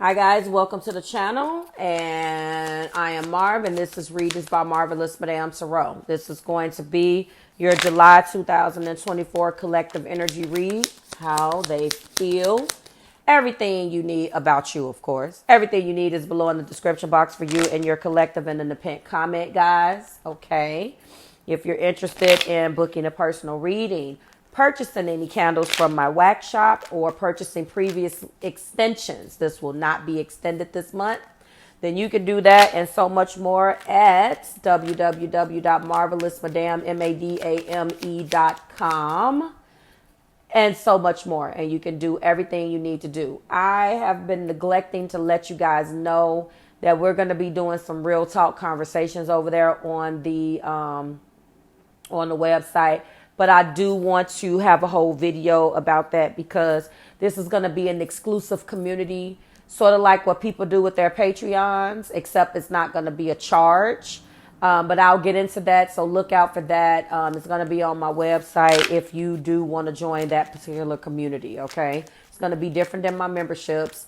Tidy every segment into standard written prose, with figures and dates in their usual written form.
Hi guys, welcome to the channel, and I am Marv, and this is Readings by Marvelous Madame Tarot. This is going to be your July 2024 collective energy read, how they feel, everything you need about you, of course. Everything you need is below in the description box for you and your collective and in the pinned comment, guys. Okay, if you're interested in booking a personal reading, purchasing any candles from my wax shop, or purchasing previous extensions, this will not be extended this month, then you can do that and so much more at www.marvelousmadame.com and so much more. And you can do everything you need to do. I have been neglecting to let you guys know that we're going to be doing some real talk conversations over there on the website. But I do want to have a whole video about that, because this is going to be an exclusive community, sort of like what people do with their Patreons, except it's not going to be a charge. But I'll get into that, so look out for that. It's going to be on my website if you do want to join that particular community, okay? It's going to be different than my memberships,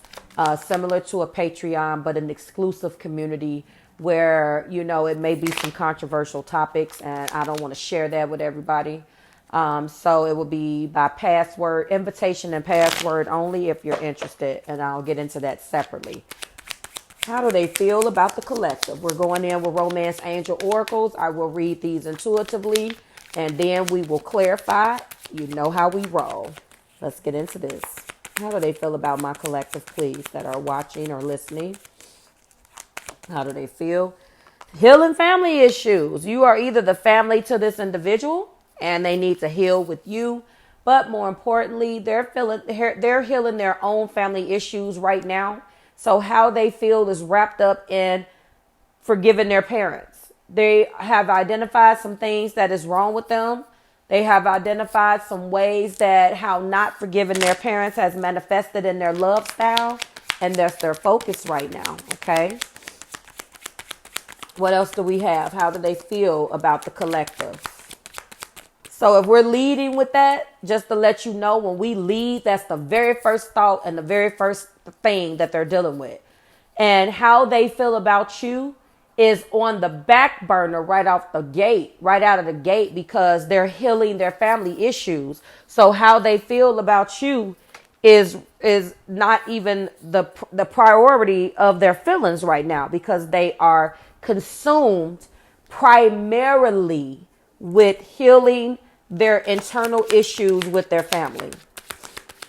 similar to a Patreon, but an exclusive community where, you know, it may be some controversial topics, and I don't want to share that with everybody. So it will be by password, invitation and password only if you're interested, and I'll get into that separately. How do they feel about the collective? We're going in with Romance Angel Oracles. I will read these intuitively, and then we will clarify. You know how we roll. Let's get into this. How do they feel about my collective, please, that are watching or listening? How do they feel? Healing family issues. You are either the family to this individual, and they need to heal with you. But more importantly, they're healing their own family issues right now. So how they feel is wrapped up in forgiving their parents. They have identified some things that is wrong with them. They have identified some ways that how not forgiving their parents has manifested in their love style. And that's their focus right now. Okay. What else do we have? How do they feel about the collective? So if we're leading with that, just to let you know, when we lead, that's the very first thought and the very first thing that they're dealing with. And how they feel about you is on the back burner right off the gate, right out of the gate, because they're healing their family issues. So how they feel about you is not even the priority of their feelings right now, because they are consumed primarily with healing their internal issues with their family.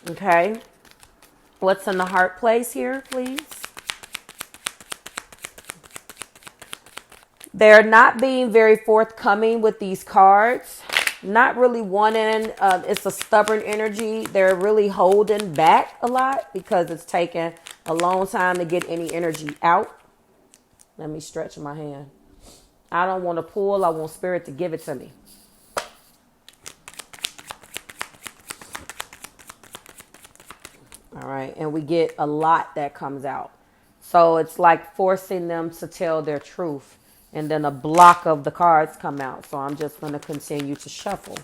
Okay. What's in the heart place here, please? They're not being very forthcoming with these cards. Not really wanting, it's a stubborn energy. They're really holding back a lot because it's taken a long time to get any energy out. Let me stretch my hand. I don't want to pull. I want spirit to give it to me. All right. And we get a lot that comes out. So it's like forcing them to tell their truth. And then a block of the cards come out. So I'm just going to continue to shuffle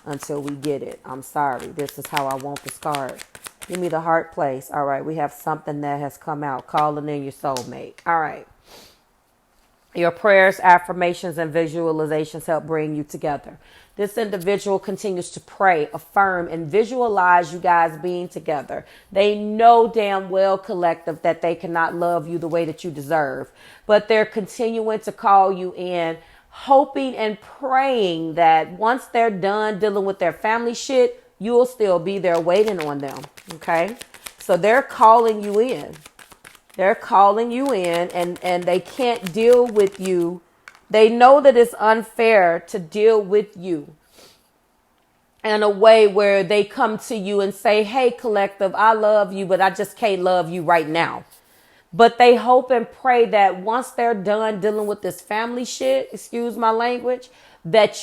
until we get it. I'm sorry. This is how I want this card. Give me the heart place. All right. We have something that has come out. Calling in your soulmate. All right. Your prayers, affirmations, and visualizations help bring you together. This individual continues to pray, affirm, and visualize you guys being together. They know damn well, collective, that they cannot love you the way that you deserve. But they're continuing to call you in, hoping and praying that once they're done dealing with their family shit, you'll still be there waiting on them. Okay? So they're calling you in. They're calling you in, and they can't deal with you. They know that it's unfair to deal with you in a way where they come to you and say, hey, collective, I love you, but I just can't love you right now. But they hope and pray that once they're done dealing with this family shit, excuse my language, that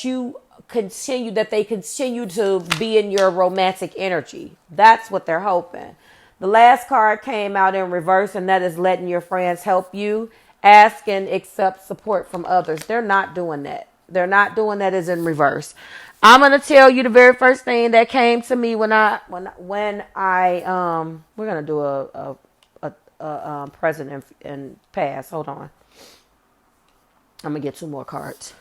they continue to be in your romantic energy. That's what they're hoping. The last card came out in reverse, and that is letting your friends help you. Ask and accept support from others. They're not doing that. They're not doing that as in reverse. I'm going to tell you the very first thing that came to me when I we're going to do a present and past. Hold on. I'm going to get 2 more cards.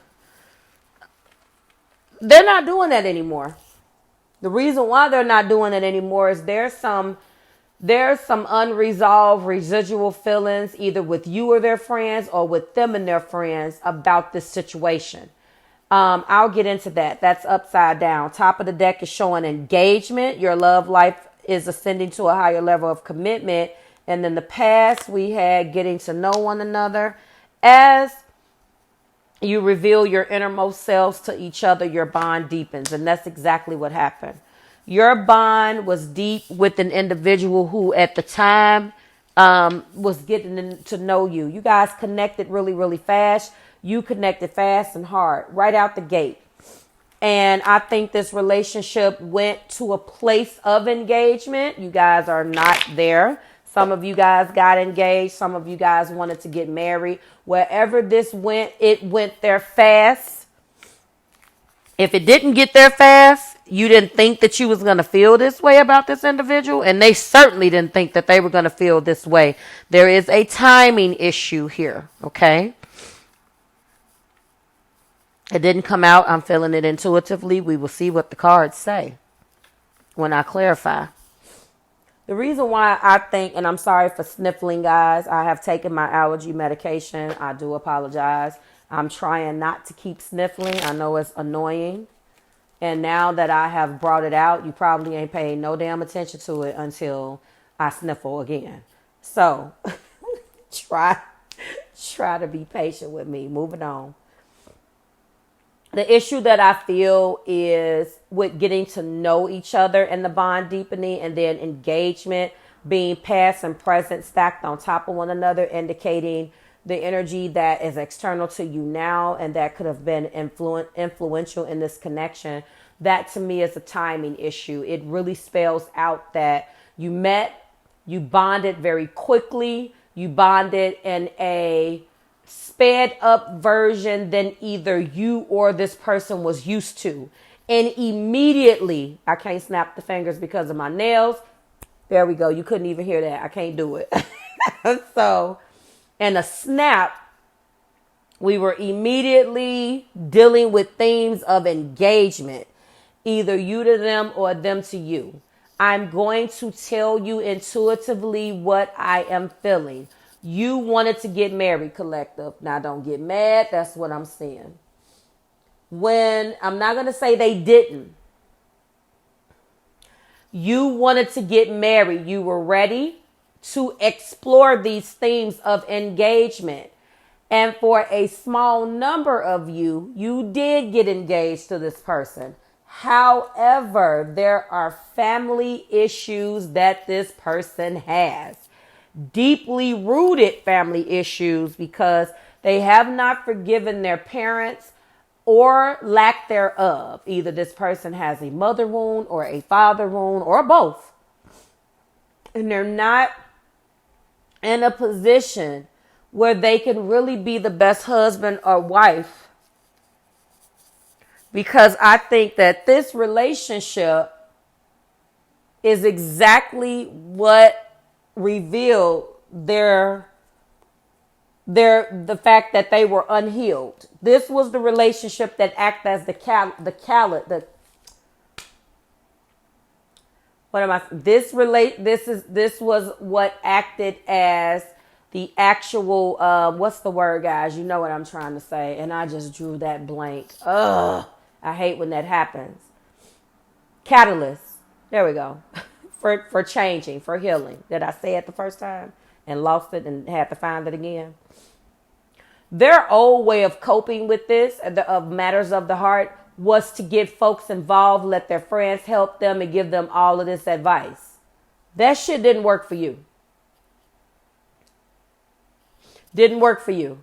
They're not doing that anymore. The reason why they're not doing it anymore is there's some unresolved residual feelings either with you or their friends or with them and their friends about this situation. I'll get into that. That's upside down. Top of the deck is showing engagement. Your love life is ascending to a higher level of commitment. And in the past, we had getting to know one another. As you reveal your innermost selves to each other, your bond deepens. And that's exactly what happened. Your bond was deep with an individual who at the time was getting to know you. You guys connected really, really fast. You connected fast and hard right out the gate. And I think this relationship went to a place of engagement. You guys are not there. Some of you guys got engaged. Some of you guys wanted to get married. Wherever this went, it went there fast. If it didn't get there fast, you didn't think that you was going to feel this way about this individual. And they certainly didn't think that they were going to feel this way. There is a timing issue here. Okay. It didn't come out. I'm feeling it intuitively. We will see what the cards say when I clarify. The reason why I think, and I'm sorry for sniffling, guys, I have taken my allergy medication. I do apologize. I'm trying not to keep sniffling. I know it's annoying. And now that I have brought it out, you probably ain't paying no damn attention to it until I sniffle again. So try to be patient with me. Moving on. The issue that I feel is with getting to know each other and the bond deepening, and then engagement being past and present stacked on top of one another, indicating the energy that is external to you now and that could have been influential in this connection. That to me is a timing issue. It really spells out that you met, you bonded very quickly, you bonded in a sped up version than either you or this person was used to. And immediately, I can't snap the fingers because of my nails. There we go. You couldn't even hear that. I can't do it. So, in a snap, we were immediately dealing with themes of engagement, either you to them or them to you. I'm going to tell you intuitively what I am feeling. You wanted to get married, collective. Now, don't get mad. That's what I'm saying. When I'm not going to say they didn't. You wanted to get married. You were ready to explore these themes of engagement. And for a small number of you, you did get engaged to this person. However, there are family issues that this person has. Deeply rooted family issues because they have not forgiven their parents or lack thereof. Either this person has a mother wound or a father wound or both. And they're not in a position where they can really be the best husband or wife. Because I think that this relationship is exactly what revealed the fact that they were unhealed. This was the relationship that acted as this was what acted as the actual what's the word, guys? You know what I'm trying to say, and I just drew that blank. Ugh, I hate when that happens. Catalyst. There we go. For changing, for healing. Did I say it the first time and lost it and had to find it again? Their old way of coping with this, of matters of the heart, was to get folks involved, let their friends help them, and give them all of this advice. That shit didn't work for you. Didn't work for you.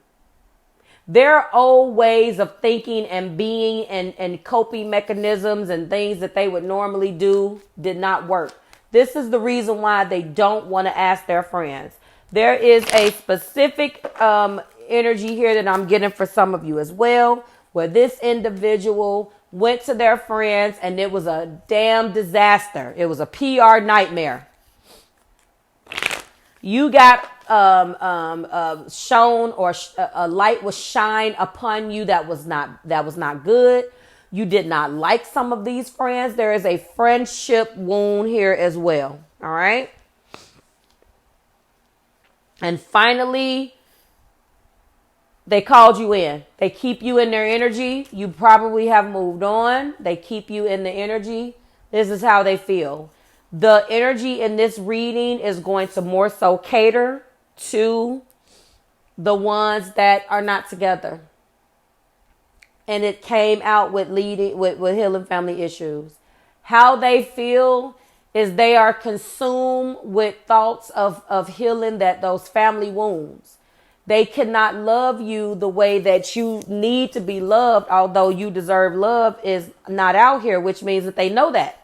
Their old ways of thinking and being and coping mechanisms and things that they would normally do did not work. This is the reason why they don't want to ask their friends. There is a specific energy here that I'm getting for some of you as well, where this individual went to their friends and it was a damn disaster. It was a PR nightmare. You got shown, or a light was shined upon you that was not good. You did not like some of these friends. There is a friendship wound here as well. All right. And finally, they called you in. They keep you in their energy. You probably have moved on. They keep you in the energy. This is how they feel. The energy in this reading is going to more so cater to the ones that are not together. And it came out with healing family issues. How they feel is they are consumed with thoughts of healing those family wounds. They cannot love you the way that you need to be loved, although you deserve love is not out here, which means that they know that.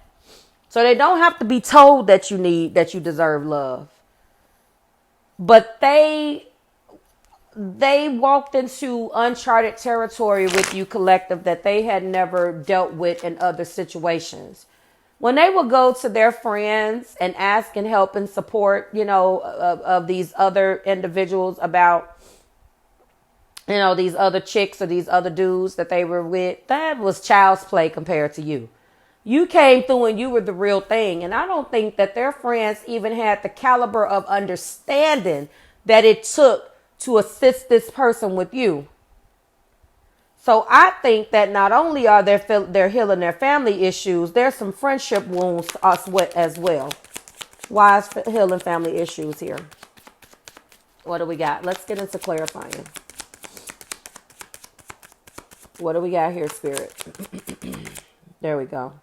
So they don't have to be told that you deserve love. But they walked into uncharted territory with you, collective, that they had never dealt with in other situations. When they would go to their friends and ask and help and support, of these other individuals about, these other chicks or these other dudes that they were with, that was child's play compared to you. You came through and you were the real thing. And I don't think that their friends even had the caliber of understanding that it took to assist this person with you. So I think that not only are they're healing their family issues, there's some friendship wounds as well. Why is healing family issues here? What do we got? Let's get into clarifying. What do we got here, Spirit? There we go.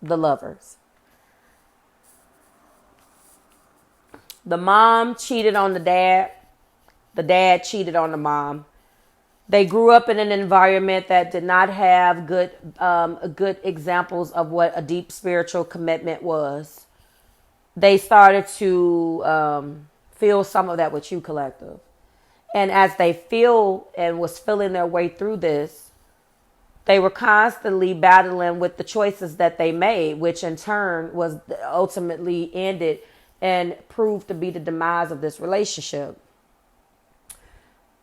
The Lovers. The mom cheated on the dad. The dad cheated on the mom. They grew up in an environment that did not have good examples of what a deep spiritual commitment was. They started to feel some of that with you, collective. And as they feel and was feeling their way through this, they were constantly battling with the choices that they made, which in turn was ultimately ended and proved to be the demise of this relationship.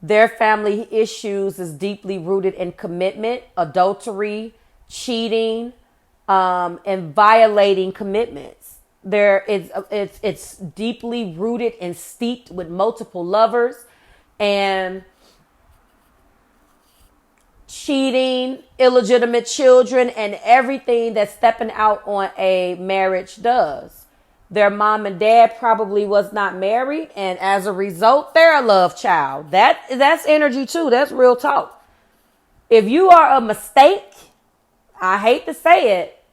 Their family issues is deeply rooted in commitment, adultery, cheating, and violating commitments. It's deeply rooted and steeped with multiple lovers and cheating, illegitimate children, and everything that stepping out on a marriage does. Their mom and dad probably was not married, and as a result, they're a love child. That's energy too. That's real talk. If you are a mistake, I hate to say it,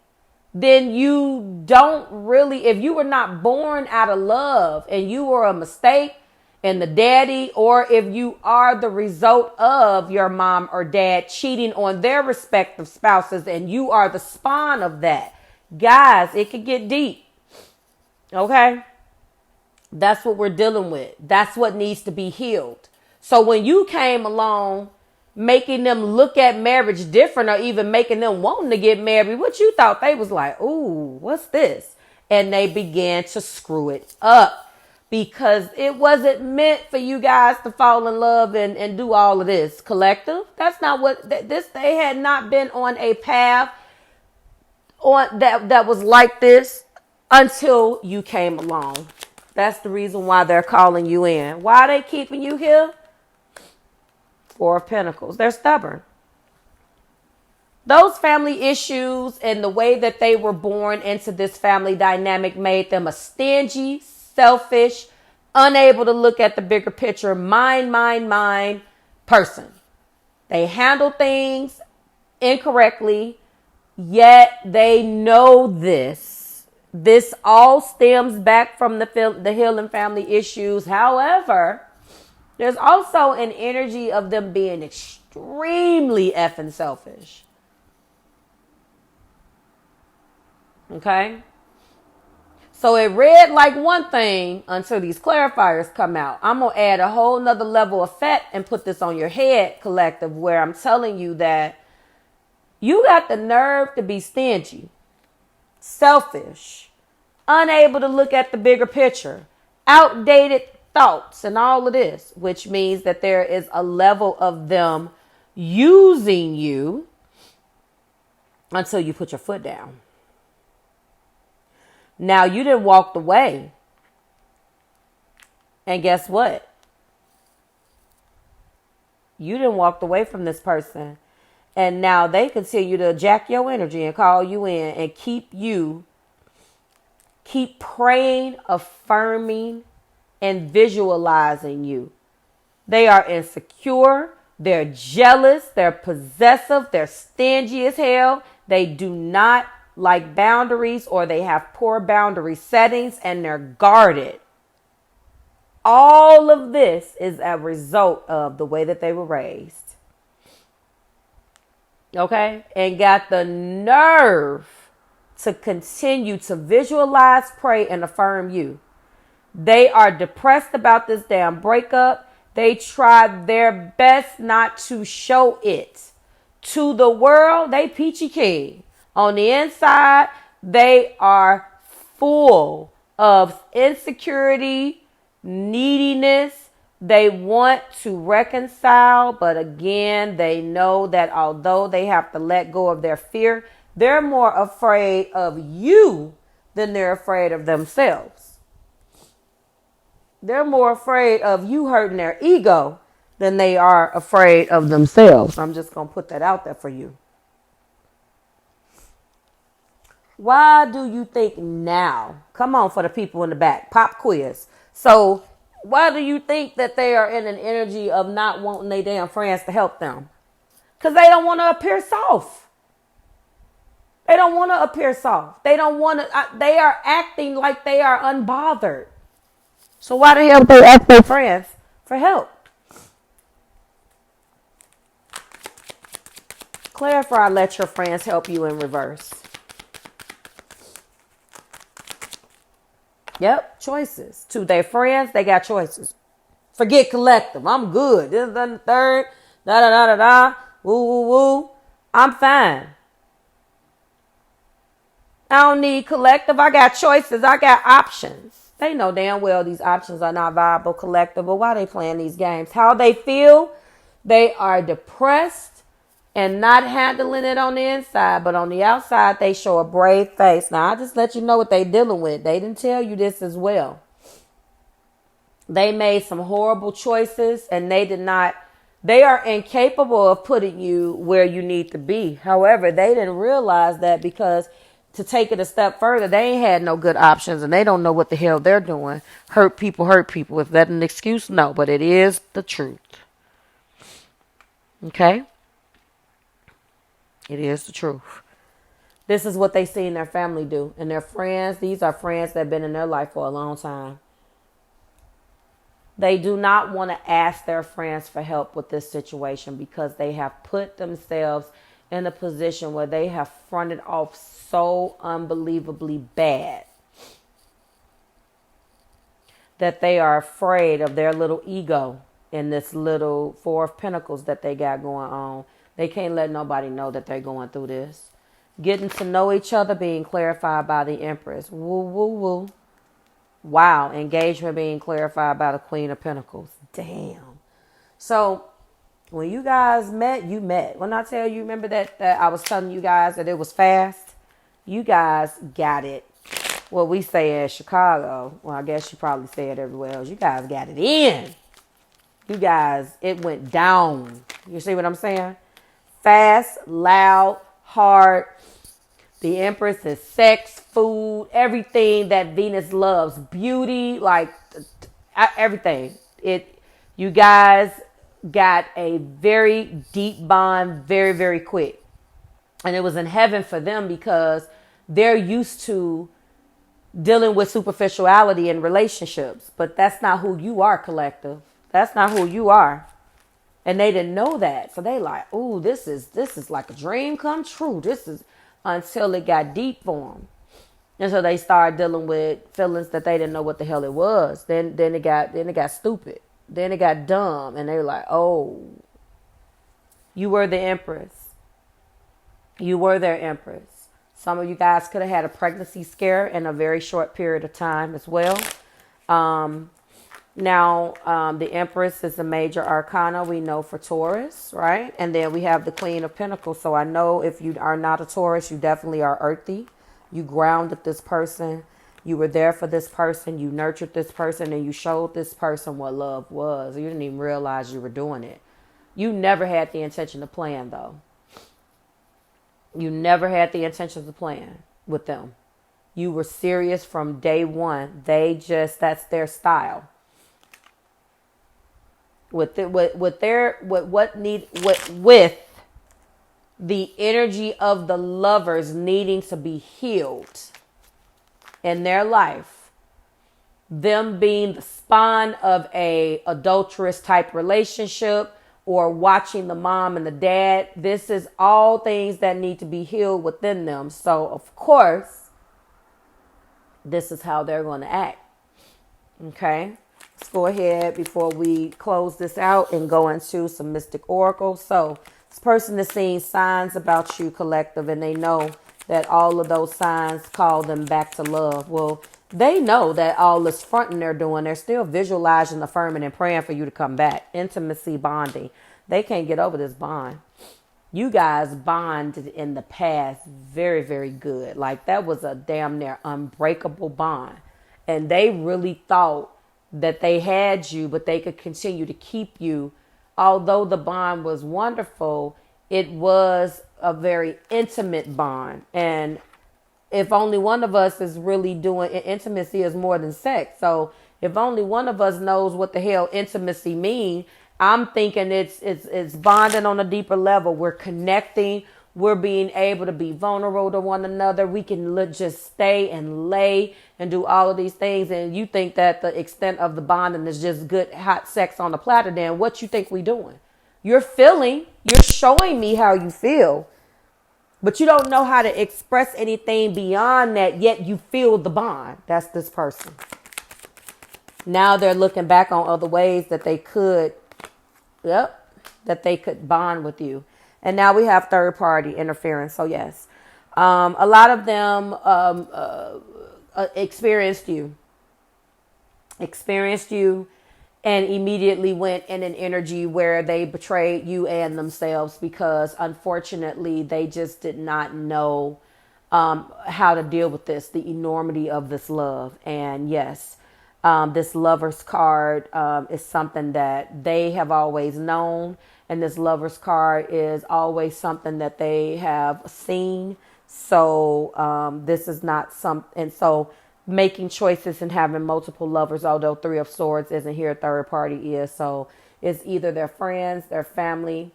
then you don't really, if you were not born out of love and you were a mistake and the daddy, or if you are the result of your mom or dad cheating on their respective spouses and you are the spawn of that, guys, it could get deep. Okay? That's what we're dealing with. That's what needs to be healed. So when you came along making them look at marriage different, or even making them wanting to get married, what you thought they was like, ooh, what's this? And they began to screw it up because it wasn't meant for you guys to fall in love and do all of this. Collective, that's not what they had not been on a path on that was like this until you came along. That's the reason why they're calling you in. Why are they keeping you here? Four of Pentacles. They're stubborn. Those family issues and the way that they were born into this family dynamic made them a stingy, selfish, unable to look at the bigger picture, mine person. They handle things incorrectly, yet they know this. This all stems back from the healing family issues. However, there's also an energy of them being extremely effing selfish. Okay? So it read like one thing until these clarifiers come out. I'm going to add a whole nother level of fat and put this on your head, collective, where I'm telling you that you got the nerve to be stingy, selfish, unable to look at the bigger picture, outdated thoughts, and all of this, which means that there is a level of them using you until you put your foot down. Now, you didn't walk away. And guess what? You didn't walk away from this person. And now they continue to jack your energy and call you in and keep praying, affirming, and visualizing you. They are insecure. They're jealous. They're possessive. They're stingy as hell. They do not like boundaries, or they have poor boundary settings, and they're guarded. All of this is a result of the way that they were raised. Okay? And got the nerve to continue to visualize, pray, and affirm you. They are depressed about this damn breakup. They tried their best not to show it. To the world, they peachy keen. On the inside, they are full of insecurity, neediness. They want to reconcile, but again, they know that although they have to let go of their fear, they're more afraid of you than they're afraid of themselves. They're more afraid of you hurting their ego than they are afraid of themselves. I'm just going to put that out there for you. Why do you think now? Come on, for the people in the back. Pop quiz. So why do you think that they are in an energy of not wanting their damn friends to help them? Because they don't want to appear soft. They don't want to appear soft. They don't want to. They are acting like they are unbothered. So why the hell they ask their friends for help? Clarify, let your friends help you in reverse. Yep, choices. To their friends, they got choices. Forget collective. I'm good. This, then, the third. Da da da da da. Woo woo woo. I'm fine. I don't need collective. I got choices. I got options. They know damn well these options are not viable collective. But why they playing these games? How they feel? They are depressed and not handling it on the inside, but on the outside, they show a brave face. Now, I just let you know what they're dealing with. They didn't tell you this as well. They made some horrible choices, and they are incapable of putting you where you need to be. However, they didn't realize that, because to take it a step further, they ain't had no good options, and they don't know what the hell they're doing. Hurt people. Is that an excuse? No, but it is the truth. Okay? It is the truth. This is what they seen their family do. And their friends, these are friends that have been in their life for a long time. They do not want to ask their friends for help with this situation, because they have put themselves in a position where they have fronted off so unbelievably bad that they are afraid of their little ego in this little Four of Pentacles that they got going on. They can't let nobody know that they're going through this. Getting to know each other being clarified by the Empress. Woo, woo, woo. Wow. Engagement being clarified by the Queen of Pentacles. Damn. So when you guys met, you met. When I tell you, remember that I was telling you guys that it was fast? You guys got it. What we say in Chicago. Well, I guess you probably say it everywhere else. You guys got it in. You guys, it went down. You see what I'm saying? Fast, loud, hard. The Empress is sex, food, everything that Venus loves. Beauty, like everything. You guys got a very deep bond very, very quick. And it was in heaven for them, because they're used to dealing with superficiality in relationships. But that's not who you are, collective. That's not who you are. And they didn't know that. So they like, ooh, this is like a dream come true. This is, until it got deep for them. And so they started dealing with feelings that they didn't know what the hell it was. Then it got stupid. Then it got dumb. And they were like, oh, you were the Empress. You were their Empress. Some of you guys could have had a pregnancy scare in a very short period of time as well. The Empress is a major arcana we know for Taurus, right? And then we have the Queen of Pentacles. So I know if you are not a Taurus, you definitely are earthy. You grounded this person. You were there for this person. You nurtured this person, and you showed this person what love was. You didn't even realize you were doing it. You never had the intention of playing, though. You never had the intention of playing with them. You were serious from day one. That's their style. With the energy of the lovers needing to be healed in their life, them being the spawn of a adulterous type relationship, or watching the mom and the dad, this is all things that need to be healed within them. So of course, this is how they're going to act. Okay. Let's go ahead before we close this out and go into some mystic oracles. So this person is seeing signs about you, collective, and they know that all of those signs call them back to love. Well, they know that all this fronting they're doing, they're still visualizing, affirming, and praying for you to come back. Intimacy, bonding. They can't get over this bond. You guys bonded in the past very, very good. Like that was a damn near unbreakable bond. And they really thought that they had you, but they could continue to keep you. Although the bond was wonderful, it was a very intimate bond. And if only one of us is really doing, intimacy is more than sex. So if only one of us knows what the hell intimacy means, I'm thinking it's bonding on a deeper level. We're connecting. We're being able to be vulnerable to one another. We can just stay and lay and do all of these things. And you think that the extent of the bonding is just good, hot sex on the platter. Then what you think we doing? You're showing me how you feel, but you don't know how to express anything beyond that. Yet you feel the bond. That's this person. Now they're looking back on other ways that they could, that they could bond with you. And now we have third party interference. So yes, a lot of them experienced you and immediately went in an energy where they betrayed you and themselves, because unfortunately they just did not know how to deal with this, the enormity of this love. And yes, this Lover's card is something that they have always known. And this Lover's card is always something that they have seen. So this is not and so making choices and having multiple lovers, although Three of Swords isn't here, third party is. So it's either their friends, their family,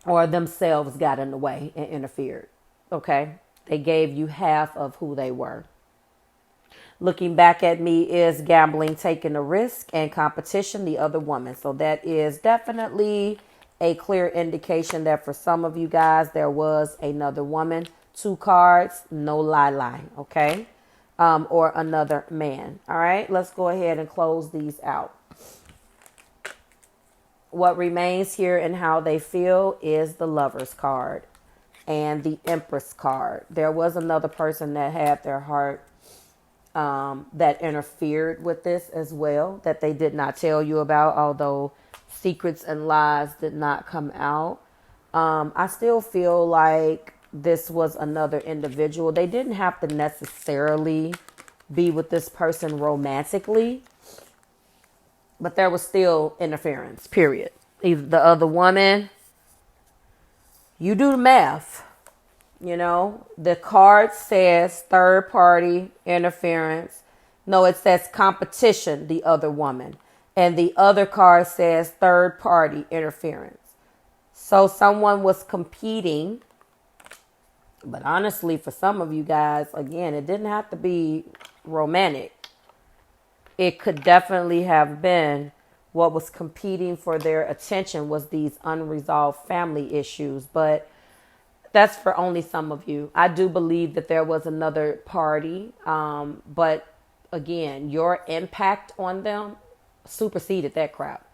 or themselves got in the way and interfered. Okay. They gave you half of who they were. Looking back at me is gambling, taking a risk, and competition, the other woman. So that is definitely a clear indication that for some of you guys, there was another woman. 2 cards, no lie, okay? Or another man. All right, let's go ahead and close these out. What remains here and how they feel is the Lover's card and the Empress card. There was another person that had their heart that interfered with this as well, that they did not tell you about, although secrets and lies did not come out. I still feel like this was another individual. They didn't have to necessarily be with this person romantically, but there was still interference, period. Either the other woman, you do the math. You know, the card says third party interference. No, it says competition, the other woman. And the other card says third party interference. So someone was competing. But honestly, for some of you guys, again, it didn't have to be romantic. It could definitely have been what was competing for their attention was these unresolved family issues. But that's for only some of you. I do believe that there was another party. But again, your impact on them superseded that crap.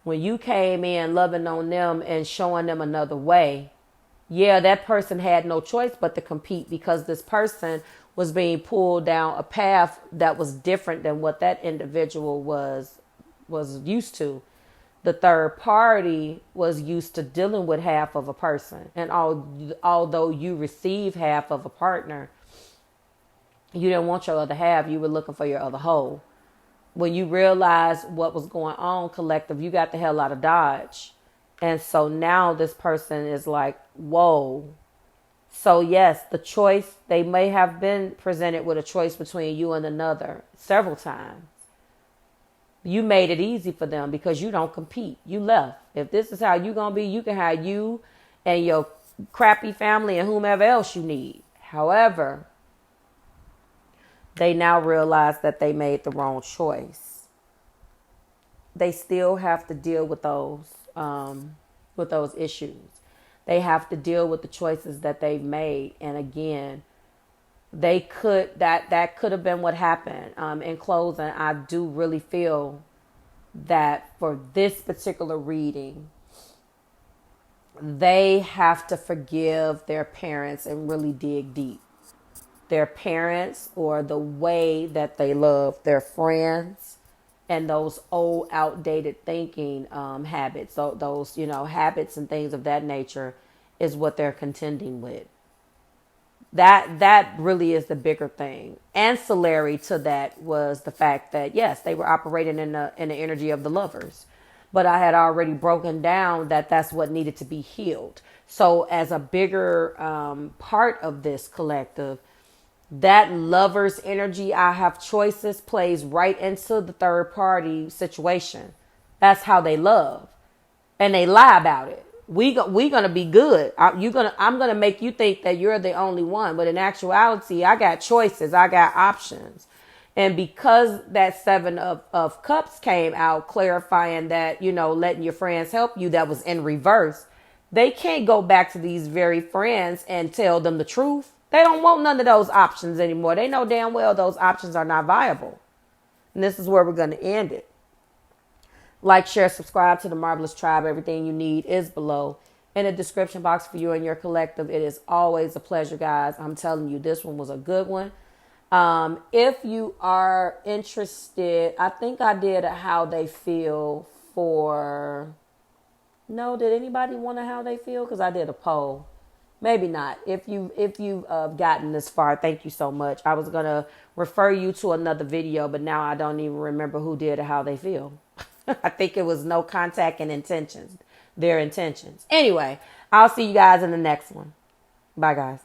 When you came in loving on them and showing them another way, yeah, that person had no choice but to compete because this person was being pulled down a path that was different than what that individual was used to. The third party was used to dealing with half of a person. And although you receive half of a partner, you didn't want your other half. You were looking for your other whole. When you realized what was going on, collective, you got the hell out of Dodge. And so now this person is like, whoa. So yes, the choice, they may have been presented with a choice between you and another several times. You made it easy for them because you don't compete. You left. If this is how you going to be, you can have you and your crappy family and whomever else you need. However, they now realize that they made the wrong choice. They still have to deal with those issues. They have to deal with the choices that they've made. And again, that could have been what happened. In closing, I do really feel that for this particular reading, they have to forgive their parents and really dig deep. Their parents, or the way that they love their friends, and those old outdated thinking habits. So those, habits and things of that nature is what they're contending with. That really is the bigger thing. Ancillary to that was the fact that, yes, they were operating in the energy of the lovers. But I had already broken down that that's what needed to be healed. So as a bigger part of this collective, that lover's energy, I have choices, plays right into the third party situation. That's how they love. And they lie about it. We gonna be good. I'm gonna make you think that you're the only one, but in actuality, I got choices. I got options. And because that 7 of Cups came out, clarifying that, letting your friends help you, that was in reverse. They can't go back to these very friends and tell them the truth. They don't want none of those options anymore. They know damn well those options are not viable. And this is where we're going to end it. Like, share, subscribe to the Marvelous Tribe. Everything you need is below in the description box for you and your collective. It is always a pleasure, guys. I'm telling you, this one was a good one. If you are interested, I think I did a how they feel for... No, did anybody want a how they feel? Because I did a poll. Maybe not. If you've gotten this far, thank you so much. I was going to refer you to another video, but now I don't even remember who did or how they feel. I think it was no contact and intentions. Their intentions. Anyway, I'll see you guys in the next one. Bye, guys.